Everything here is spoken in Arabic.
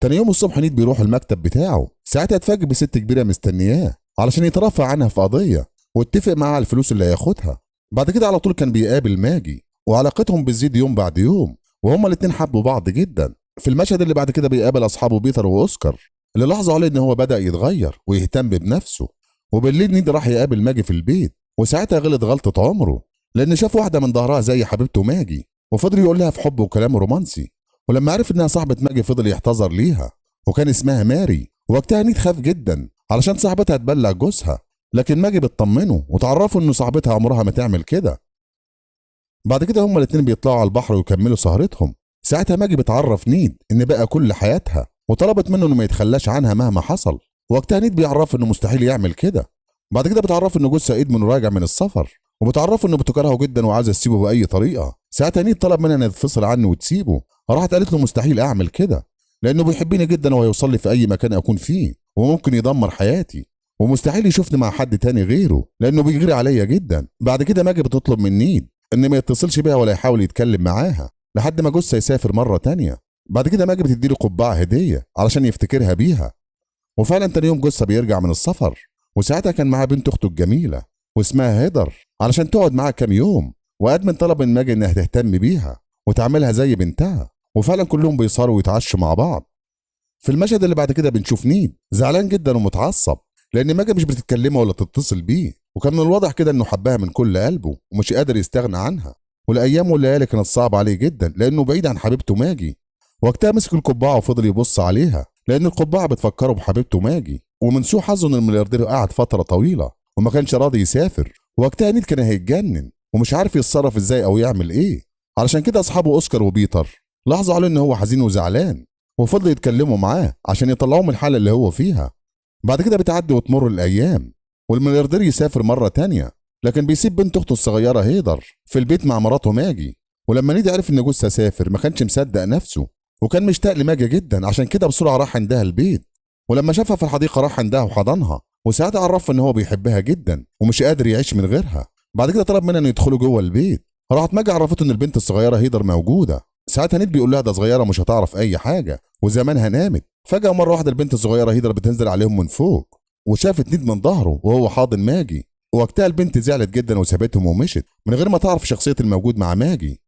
تاني يوم الصبح نيد بيروح المكتب بتاعه، ساعتها اتفاجئ بست كبيره مستنياه علشان يترافع عنها في قضيه واتفق معاها على الفلوس اللي هياخدها. بعد كده على طول كان بيقابل ماجي وعلاقتهم بتزيد يوم بعد يوم، وهما الاتنين حبوا بعض جدا. في المشهد اللي بعد كده بيقابل اصحابه بيتر واوسكار اللي لاحظوا عليه ان هو بدأ يتغير ويهتم بنفسه. وبالليل نيد راح يقابل ماجي في البيت، وساعتها غلط غلطة عمره لأن شاف واحدة من ظهرها زي حبيبته ماجي، وفضل يقول لها في حب وكلام رومانسي. ولما عرف إنها صاحبة ماجي فضل يحتذر ليها، وكان اسمها ماري. وقتها نيد خاف جدا علشان صاحبتها تبلغ جوزها، لكن ماجي بتطمنه وتعرفه إنه صاحبتها عمرها ما تعمل كده. بعد كده هما الاتنين بيطلعوا على البحر ويكملوا سهرتهم. ساعتها ماجي بتعرف نيد إن بقى كل حياتها، وطلبت منه إنه ما يتخلاش عنها مهما حصل. وقتها نيد بيعرف إنه مستحيل يعمل كده. بعد كده بتعرف إنه جوزها إدمون راجع من السفر، وبتعرف إنه بتكرهه جدا وعايزة تسيبه بأي طريقة. ساعتها نيد طلب منها إنها تنفصل عنه وتسيبه. راحت قالت له مستحيل أعمل كده، لأنه بيحبني جدا وهيوصل لي في أي مكان أكون فيه، وممكن يدمر حياتي، ومستحيل يشوفني مع حد تاني غيره لأنه بيغير عليا جدا. بعد كده ماجي بتطلب من نيد إن ما يتصلش بيها ولا يحاول يتكلم معاها لحد ما جوزها يسافر مرة تانية. بعد كده ماجي بتديله قبعة هدية علشان يفتكرها بيها. وفعلا تاني يوم جوزها بيرجع من السفر، وساعتها كان معاه بنت اخته الجميله واسمها هيدر علشان تقعد معاه كام يوم. وادمن طلب من ماجي انها تهتم بيها وتعملها زي بنتها، وفعلا كلهم بيسهروا ويتعشوا مع بعض. في المشهد اللي بعد كده بنشوف نيد زعلان جدا ومتعصب لان ماجي مش بتتكلمه ولا تتصل بيه، وكان من الواضح كده انه حبها من كل قلبه ومش قادر يستغنى عنها. والايام والليالي كانت صعبه عليه جدا لانه بعيد عن حبيبته ماجي. وقتها مسك القبعه وفضل يبص عليها لان القبعه بتفكره بحبيبته ماجي. ومن سوء حظه ان الملياردير قعد فتره طويله وما كانش راضي يسافر. وقتها نيد كان هيتجنن ومش عارف يتصرف ازاي او يعمل ايه. علشان كده اصحابه اوسكار وبيتر لاحظوا عليه ان هو حزين وزعلان، وفضلوا يتكلموا معاه عشان يطلعوه من الحاله اللي هو فيها. بعد كده بتعدي وتمر الايام والملياردير يسافر مره تانية، لكن بيسيب بنت اخته الصغيره هيدر في البيت مع مراته ماجي. ولما نيد عرف ان جوزها سافر ما كانش مصدق نفسه، وكان مشتاق لماجي جدا، عشان كده بسرعه راح عندها البيت. ولما شافها في الحديقه راح عندها وحضنها، وساعتها عرفها ان هو بيحبها جدا ومش قادر يعيش من غيرها. بعد كده طلب منها ان يدخلوا جوه البيت. راحت ماجي عرفته ان البنت الصغيره هيدر موجوده. ساعتها نيد بيقول لها ده صغيره مش هتعرف اي حاجه وزمانها نامت. فجاه مره واحده البنت الصغيره هيدر بتنزل عليهم من فوق، وشافت نيد من ظهره وهو حاضن ماجي. وقتها البنت زعلت جدا وسابتهم ومشت من غير ما تعرف شخصيه الموجود مع ماجي.